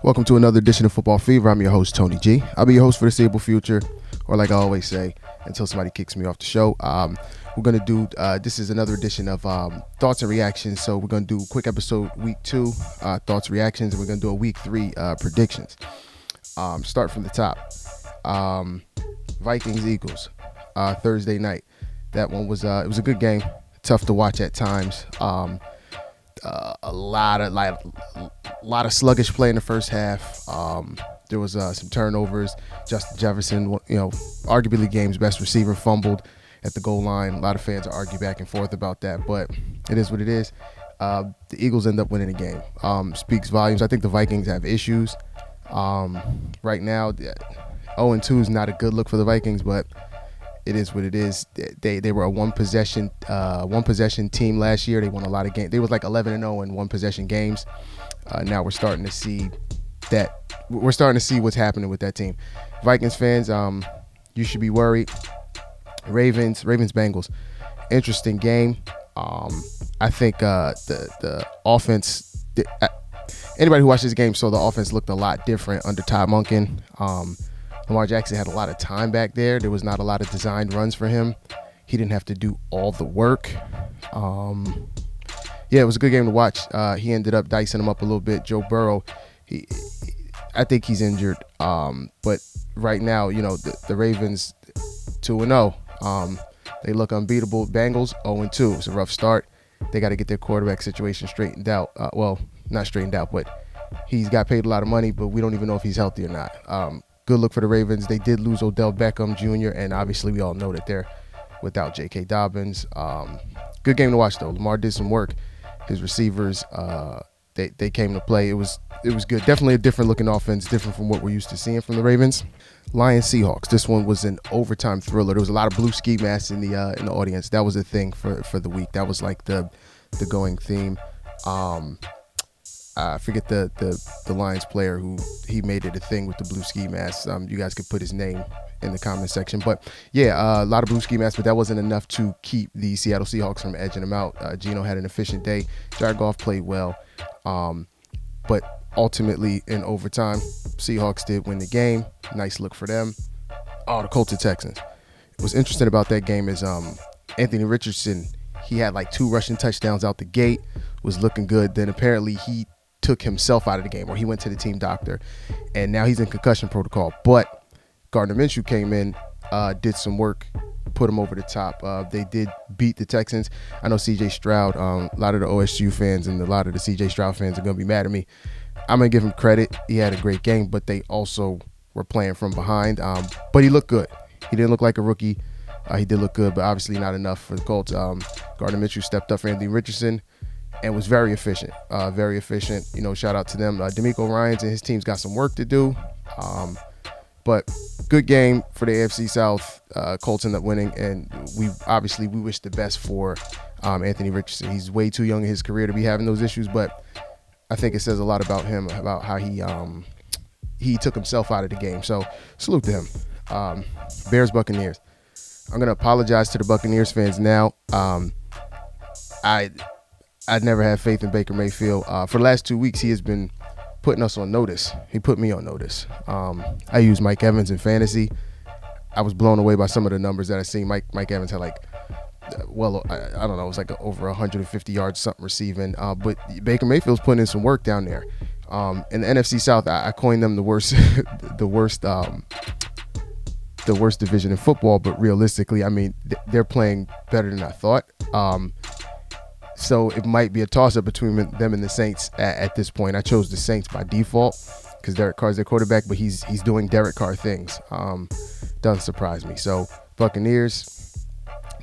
Welcome to another edition of Football Fever. I'm your host, Tony G. I'll be your host for the foreseeable future, or like I always say, until somebody kicks me off the show. We're going to do, this is another edition of Thoughts and Reactions. So we're going to do a quick episode, week 2, Thoughts, Reactions, and we're going to do a week 3 predictions. Start from the top. Vikings, Eagles, Thursday night. That one was, it was a good game. Tough to watch at times. A lot of sluggish play in the first half. There was some turnovers. Justin Jefferson, arguably the game's best receiver, fumbled at the goal line. A lot of fans argue back and forth about that, but it is what it is. The Eagles end up winning the game. Speaks volumes. I think the Vikings have issues right now. 0-2 is not a good look for the Vikings, but it is what it is. They were a one possession team last year. They won a lot of games. They was like 11-0 in one possession games. Now we're starting to see that. We're starting to see what's happening with that team. Vikings fans, you should be worried. Ravens, Bengals, interesting game. I think the offense. Anybody who watched this game saw the offense looked a lot different under Todd Monken. Lamar Jackson had a lot of time back there. There was not a lot of designed runs for him. He didn't have to do all the work. It was a good game to watch. He ended up dicing him up a little bit. Joe Burrow, I think he's injured. But right now, the Ravens 2-0. They look unbeatable. Bengals 0-2. It's a rough start. They got to get their quarterback situation straightened out. Well, not straightened out, but he's got paid a lot of money, but we don't even know if he's healthy or not. Good look for the Ravens. They did lose Odell Beckham Jr., and obviously we all know that they're without J.K. Dobbins. Good game to watch, though. Lamar did some work. His receivers, they came to play. It was good. Definitely a different looking offense, different from what we're used to seeing from the Ravens. Lions Seahawks. This one was an overtime thriller. There was a lot of blue ski masks in the audience. That was a thing for the week. That was like the going theme. I forget the Lions player who he made it a thing with the blue ski mask. You guys could put his name in the comment section. But yeah, a lot of blue ski masks, but that wasn't enough to keep the Seattle Seahawks from edging them out. Geno had an efficient day. Jared Goff played well. But ultimately in overtime, Seahawks did win the game. Nice look for them. The Colts and Texans. What's interesting about that game is Anthony Richardson, he had like 2 rushing touchdowns out the gate, was looking good. Then apparently he took himself out of the game, or he went to the team doctor, and now he's in concussion protocol. But Gardner Minshew came in, did some work, put him over the top. They did beat the Texans. I know CJ Stroud, a lot of the OSU fans and a lot of the CJ Stroud fans are going to be mad at me. I'm going to give him credit. He had a great game, but they also were playing from behind. But he looked good. He didn't look like a rookie. He did look good, but obviously not enough for the Colts. Gardner Minshew stepped up for Anthony Richardson and was very efficient. Shout out to them. DeMeco Ryans and his team's got some work to do. But good game for the AFC South. Colts end up winning, and we wish the best for Anthony Richardson. He's way too young in his career to be having those issues, but I think it says a lot about him, about how he took himself out of the game. So salute to him. Bears, Buccaneers. I'm going to apologize to the Buccaneers fans now. I'd never had faith in Baker Mayfield. For the last 2 weeks, he has been putting us on notice. He put me on notice. I used Mike Evans in fantasy. I was blown away by some of the numbers that I seen. Mike Evans had I don't know, it was like over 150 yards something receiving. But Baker Mayfield's putting in some work down there. In the NFC South, I coined them the worst division in football. But realistically, I mean, they're playing better than I thought. So it might be a toss-up between them and the Saints at this point. I chose the Saints by default because Derek Carr's their quarterback, but he's doing Derek Carr things. Doesn't surprise me. So Buccaneers,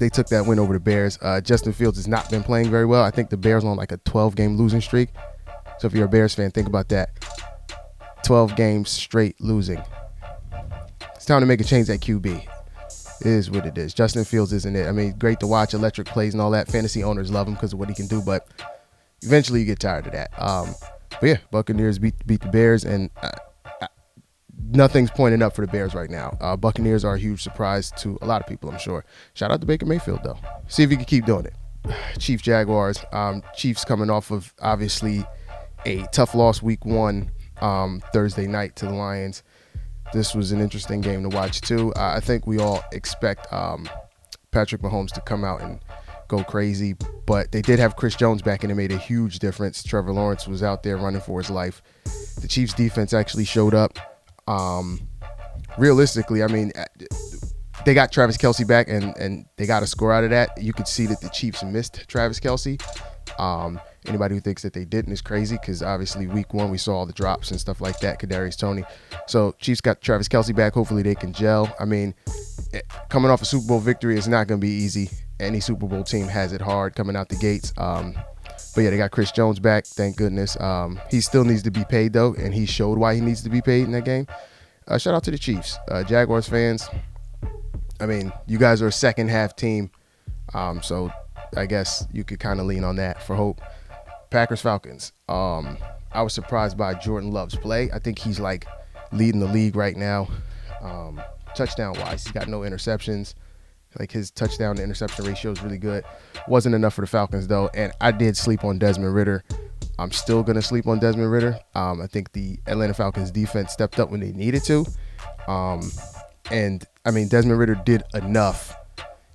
they took that win over the Bears. Justin Fields has not been playing very well. I think the Bears are on like a 12-game losing streak. So if you're a Bears fan, think about that. 12 games straight losing. It's time to make a change at QB. It is what it is. Justin Fields isn't it. I mean, great to watch, electric plays and all that. Fantasy owners love him because of what he can do, but eventually you get tired of that. But yeah, Buccaneers beat the Bears, and nothing's pointing up for the Bears right now. Buccaneers are a huge surprise to a lot of people, I'm sure. Shout out to Baker Mayfield, though. See if he can keep doing it. Chiefs Jaguars. Chiefs coming off of obviously a tough loss week 1 Thursday night to the Lions. This was an interesting game to watch too. I think we all expect Patrick Mahomes to come out and go crazy, but they did have Chris Jones back and it made a huge difference. Trevor Lawrence was out there running for his life. The Chiefs defense actually showed up. Realistically, I mean, they got Travis Kelce back and they got a score out of that. You could see that the Chiefs missed Travis Kelce. Anybody who thinks that they didn't is crazy, because obviously week 1 we saw all the drops and stuff like that, Kadarius Toney. So Chiefs got Travis Kelce back. Hopefully they can gel. I mean, coming off a Super Bowl victory is not going to be easy. Any Super Bowl team has it hard coming out the gates. But yeah, they got Chris Jones back. Thank goodness. He still needs to be paid though, and he showed why he needs to be paid in that game. Shout out to the Chiefs. Jaguars fans, I mean, you guys are a second half team. So I guess you could kind of lean on that for hope. Packers Falcons. I was surprised by Jordan Love's play. I think he's like leading the league right now, touchdown wise. He's got no interceptions. Like his touchdown to interception ratio is really good. Wasn't enough for the Falcons though, and I did sleep on Desmond Ridder. I'm still gonna sleep on Desmond Ridder. I think the Atlanta Falcons defense stepped up when they needed to, and I mean Desmond Ridder did enough,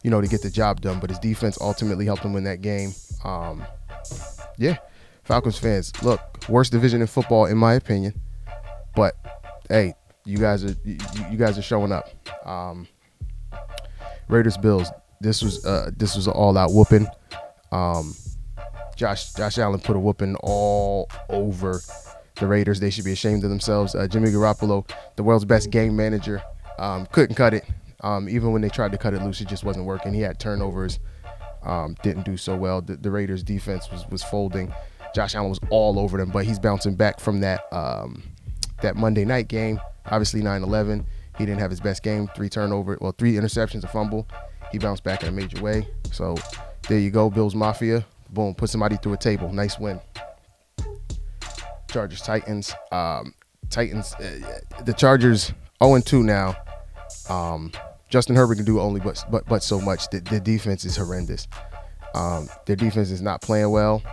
to get the job done. But his defense ultimately helped him win that game. Yeah, Falcons fans, look, worst division in football in my opinion, but hey, you guys are showing up. Raiders Bills. This was an all-out whooping. Josh Allen put a whooping all over the Raiders. They should be ashamed of themselves. Jimmy Garoppolo, the world's best game manager, couldn't cut it. Even when they tried to cut it loose, it just wasn't working. He had turnovers. Didn't do so well. The Raiders defense was folding. Josh Allen was all over them, but he's bouncing back from that Monday night game. Obviously 9-11. He didn't have his best game. 3 interceptions, a fumble. He bounced back in a major way. So there you go, Bills Mafia. Boom, put somebody through a table. Nice win. Chargers Titans. The Chargers 0-2 now. Justin Herbert can do only but so much. The defense is horrendous. Their defense is not playing well.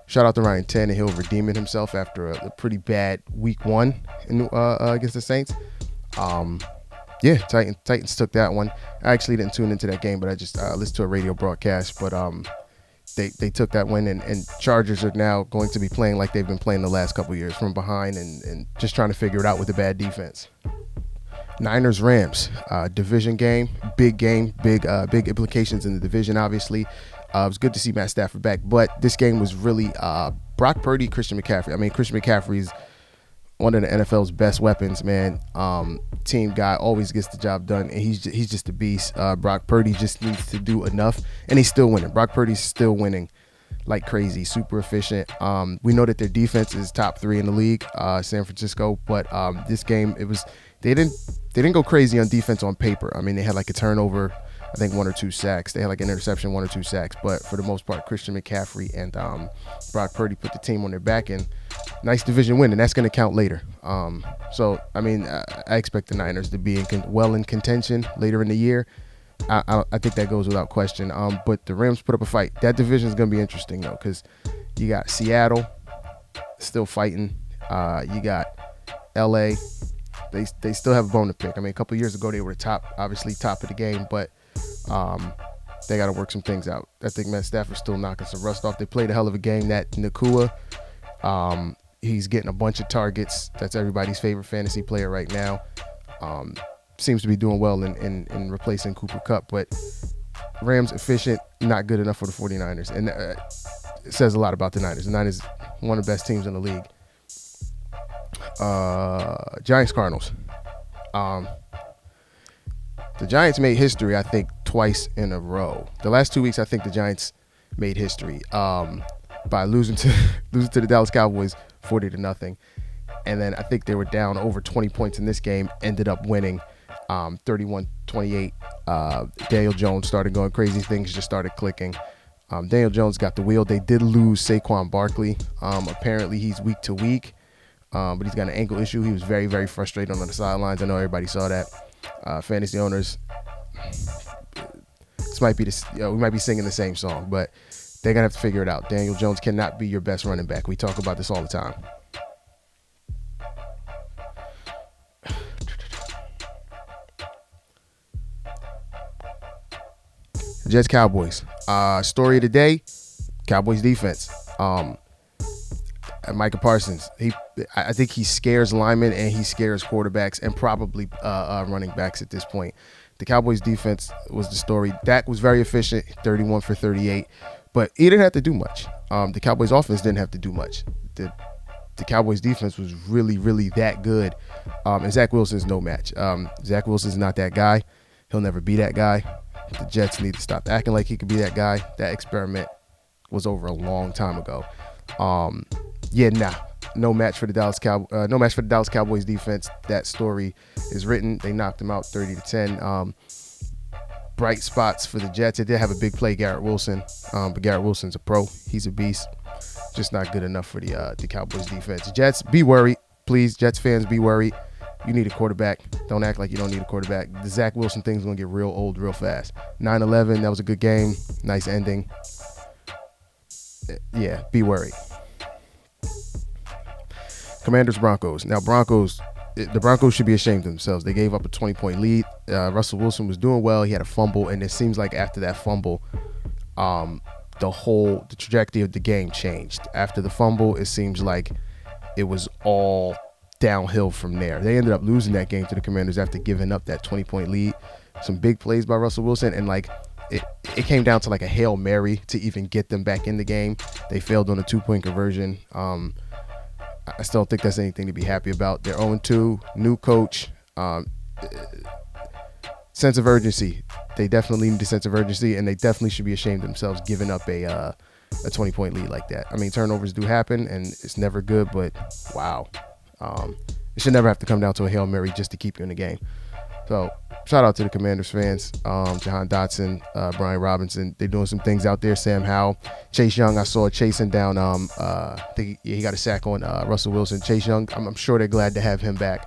Shout out to Ryan Tannehill redeeming himself after a pretty bad week 1 against the Saints. Yeah, Titans took that one. I actually didn't tune into that game, but I just listened to a radio broadcast. But they took that win, and Chargers are now going to be playing like they've been playing the last couple of years, from behind and just trying to figure it out with the bad defense. Niners Rams, division game, big implications in the division. Obviously, it was good to see Matt Stafford back, but this game was really Brock Purdy, Christian McCaffrey. I mean, Christian McCaffrey's one of the NFL's best weapons, man. Team guy, always gets the job done, and he's just a beast. Brock Purdy just needs to do enough, and he's still winning. Brock Purdy's still winning like crazy, super efficient. We know that their defense is top 3 in the league, San Francisco, but this game they didn't go crazy on defense on paper. I mean, they had like a turnover, I think 1 or 2 sacks. They had like an interception, 1 or 2 sacks, but for the most part, Christian McCaffrey and Brock Purdy put the team on their back, and nice division win, and that's going to count later. So I mean, I expect the Niners to be in contention later in the year. I think that goes without question. But the Rams put up a fight. That division is going to be interesting though, because you got Seattle still fighting. You got LA. They still have a bone to pick. I mean, a couple of years ago they were top of the game, but they got to work some things out. I think Matt Stafford's still knocking some rust off. They played a hell of a game. That Nakua, he's getting a bunch of targets. That's everybody's favorite fantasy player right now. Seems to be doing well in replacing Cooper Kupp, but Rams efficient, not good enough for the 49ers. And it says a lot about the Niners. The Niners, one of the best teams in the league. Giants Cardinals. The Giants made history, I think, twice in a row. The last 2 weeks, I think the Giants made history by losing to the Dallas Cowboys 40-0, and then I think they were down over 20 points in this game. Ended up winning 31-28. Daniel Jones started going crazy. Things just started clicking. Daniel Jones got the wheel. They did lose Saquon Barkley. Apparently, he's week to week. But he's got an ankle issue. He was very, very frustrated on the sidelines. I know everybody saw that. Fantasy owners, we might be singing the same song, but they're gonna have to figure it out. Daniel Jones cannot be your best running back. We talk about this all the time. Jets Cowboys. Story of the day: Cowboys defense. Micah Parsons. I think he scares linemen and he scares quarterbacks and probably running backs at this point. The Cowboys defense was the story. Dak was very efficient, 31 for 38, but he didn't have to do much. The Cowboys offense didn't have to do much. The Cowboys defense was really, really that good. And Zach Wilson's no match. Zach Wilson's not that guy. He'll never be that guy. The Jets need to stop acting like he could be that guy. That experiment was over a long time ago. No match for the Dallas Cowboys defense. That story is written. They knocked them out 30-10. Bright spots for the Jets. They did have a big play, Garrett Wilson, but Garrett Wilson's a pro. He's a beast. Just not good enough for the Cowboys defense. Jets, be worried, please. Jets fans, be worried. You need a quarterback. Don't act like you don't need a quarterback. The Zach Wilson thing's gonna get real old real fast. 9-11. That was a good game. Nice ending. Yeah, be worried. Commanders Broncos. Now the Broncos should be ashamed of themselves. They gave up a 20-point lead. Russell Wilson was doing well. He had a fumble, and it seems like after that fumble, the trajectory of the game changed. After the fumble, it seems like it was all downhill from there. They ended up losing that game to the Commanders after giving up that 20-point lead. Some big plays by Russell Wilson, and it came down to like a Hail Mary to even get them back in the game. They failed on a 2-point conversion. I still don't think that's anything to be happy about. They're 0-2, new coach, sense of urgency. They definitely need a sense of urgency, and they definitely should be ashamed of themselves giving up a 20-point lead like that. I mean, turnovers do happen, and it's never good, but wow. It should never have to come down to a Hail Mary just to keep you in the game. So shout out to the Commanders fans, Jahan Dotson, Brian Robinson. They're doing some things out there. Sam Howell, Chase Young. I saw chasing down. I think he got a sack on Russell Wilson. Chase Young. I'm sure they're glad to have him back.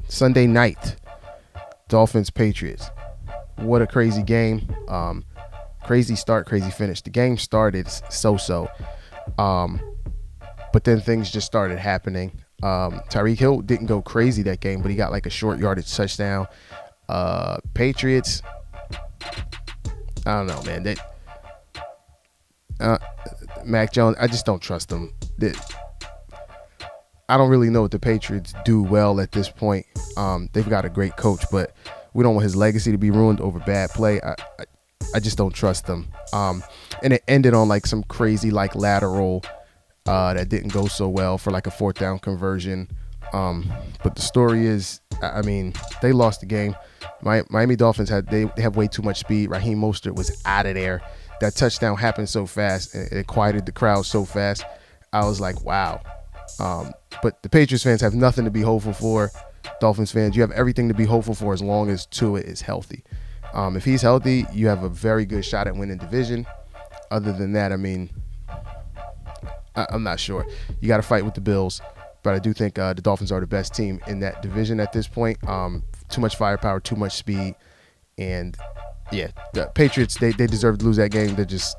Sunday night, Dolphins Patriots. What a crazy game. Crazy start, crazy finish. The game started so-so. But then things just started happening. Tyreek Hill didn't go crazy that game, but he got like a short yardage touchdown. Patriots, I don't know, man. Mac Jones, I just don't trust them. I don't really know what the Patriots do well at this point. They've got a great coach, but we don't want his legacy to be ruined over bad play. I just don't trust them. And it ended on like some crazy like lateral that didn't go so well for like a 4th down conversion. But the story is, I mean, they lost the game. Miami Dolphins they have way too much speed. Raheem Mostert was out of there. That touchdown happened so fast, and it quieted the crowd so fast. I was like, wow. But the Patriots fans have nothing to be hopeful for. Dolphins fans, you have everything to be hopeful for as long as Tua is healthy. If he's healthy, you have a very good shot at winning division. Other than that, I mean, I'm not sure. You got to fight with the Bills, but I do think the Dolphins are the best team in that division at this point. Too much firepower, too much speed, and yeah, the Patriots, they deserve to lose that game. They're just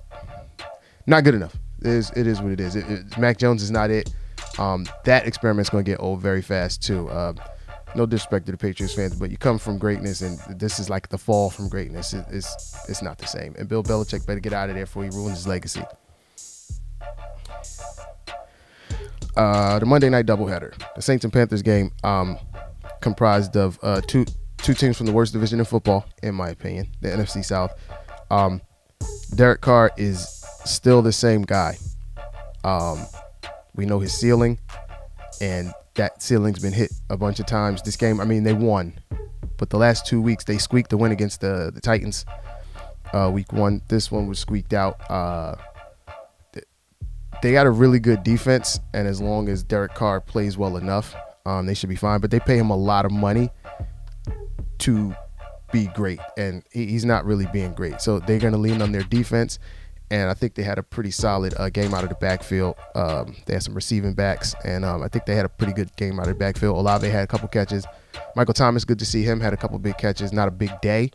not good enough. It is what it is. Mac Jones is not it. That experiment's going to get old very fast too. No disrespect to the Patriots fans, but you come from greatness, and this is like the fall from greatness. It's not the same. And Bill Belichick better get out of there before he ruins his legacy. The Monday night doubleheader, the Saints and Panthers game, comprised of two teams from the worst division in football, in my opinion, the NFC South. Derek Carr is still the same guy. We know his ceiling, and that ceiling's been hit a bunch of times. This game, I mean, they won, but the last 2 weeks they squeaked the win against the Titans. Week 1, this one was squeaked out. They got a really good defense, and as long as Derek Carr plays well enough, they should be fine. But they pay him a lot of money to be great, and he's not really being great. So they're going to lean on their defense, and I think they had a pretty solid game out of the backfield. They had some receiving backs, and I think they had a pretty good game out of the backfield. Olave had a couple catches. Michael Thomas, good to see him, had a couple big catches. Not a big day.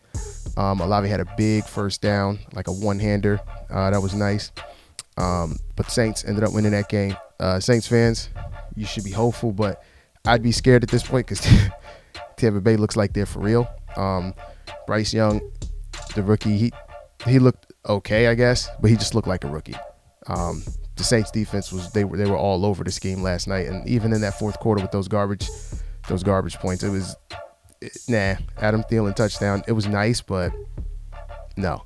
Olave had a big first down, like a one-hander. That was nice. But the Saints ended up winning that game. Saints fans, you should be hopeful, but I'd be scared at this point because Tampa Bay looks like they're for real. Bryce Young, the rookie, he looked okay, I guess, but he just looked like a rookie. The Saints defense they were all over this game last night, and even in that fourth quarter with those garbage points, it was Adam Thielen touchdown. It was nice, but no.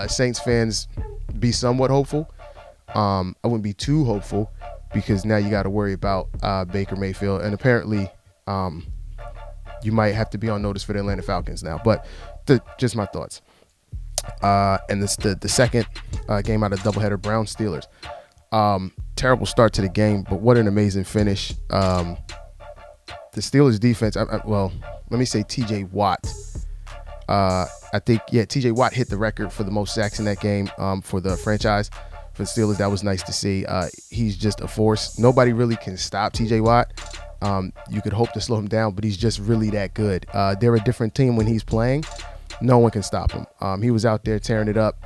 Saints fans, be somewhat hopeful. I wouldn't be too hopeful because now you got to worry about Baker Mayfield, and apparently you might have to be on notice for the Atlanta Falcons now. But just my thoughts. And the second game out of doubleheader, Browns Steelers. Terrible start to the game, but what an amazing finish. The Steelers defense, well, let me say TJ Watt. I think, TJ Watt hit the record for the most sacks in that game for the franchise. For the Steelers, that was nice to see. He's just a force. Nobody really can stop TJ Watt. You could hope to slow him down, but he's just really that good. They're a different team when he's playing. No one can stop him. He was out there tearing it up.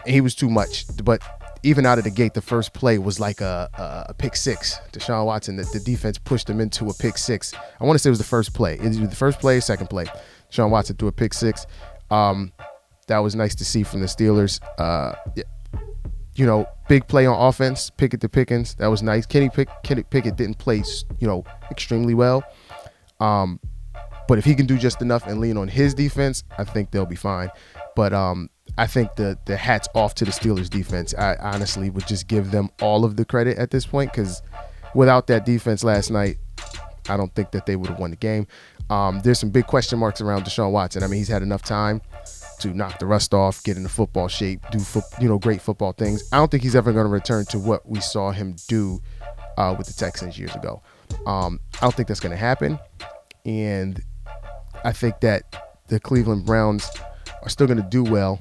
He was too much. But even out of the gate, the first play was like a pick six. Deshaun Watson, the defense pushed him into a pick six. I want to say it was the first play. It was the first play, second play. Deshaun Watson threw a pick six. That was nice to see from the Steelers. Big play on offense, Pickett to Pickens. That was nice. Kenny Pickett didn't play, extremely well. But if he can do just enough and lean on his defense, I think they'll be fine. But I think the hat's off to the Steelers defense. I honestly would just give them all of the credit at this point because without that defense last night, I don't think that they would have won the game. There's some big question marks around Deshaun Watson. I mean, he's had enough time to knock the rust off, get into football shape, do great football things. I don't think he's ever going to return to what we saw him do with the Texans years ago. I don't think that's going to happen. And I think that the Cleveland Browns are still going to do well,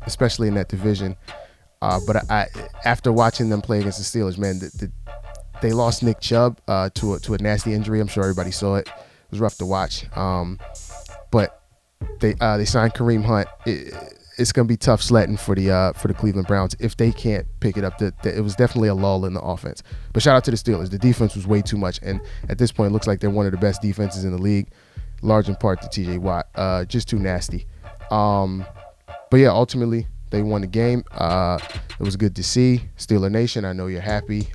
especially in that division. But after watching them play against the Steelers, man, they lost Nick Chubb to a nasty injury. I'm sure everybody saw it. It was rough to watch. But they signed Kareem Hunt. It's going to be tough sledding for the Cleveland Browns if they can't pick it up. It was definitely a lull in the offense. But shout out to the Steelers. The defense was way too much, and at this point, it looks like they're one of the best defenses in the league, large in part to T.J. Watt. Just too nasty. But yeah, ultimately they won the game. It was good to see. Steeler Nation, I know you're happy.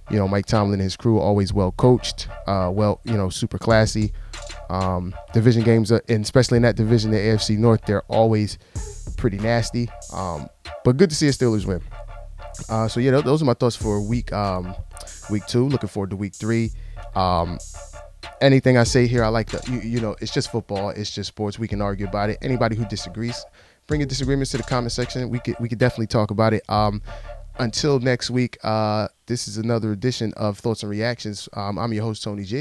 Mike Tomlin and his crew always well coached, super classy. Division games, and especially in that division, the AFC North, they're always pretty nasty. But good to see a Steelers win. So yeah, those are my thoughts for week 2. Looking forward to week 3. Anything I say here, I like it's just football. It's just sports. We can argue about it. Anybody who disagrees, bring your disagreements to the comment section. We could definitely talk about it. Until next week, this is another edition of Thoughts and Reactions. I'm your host, Tony G.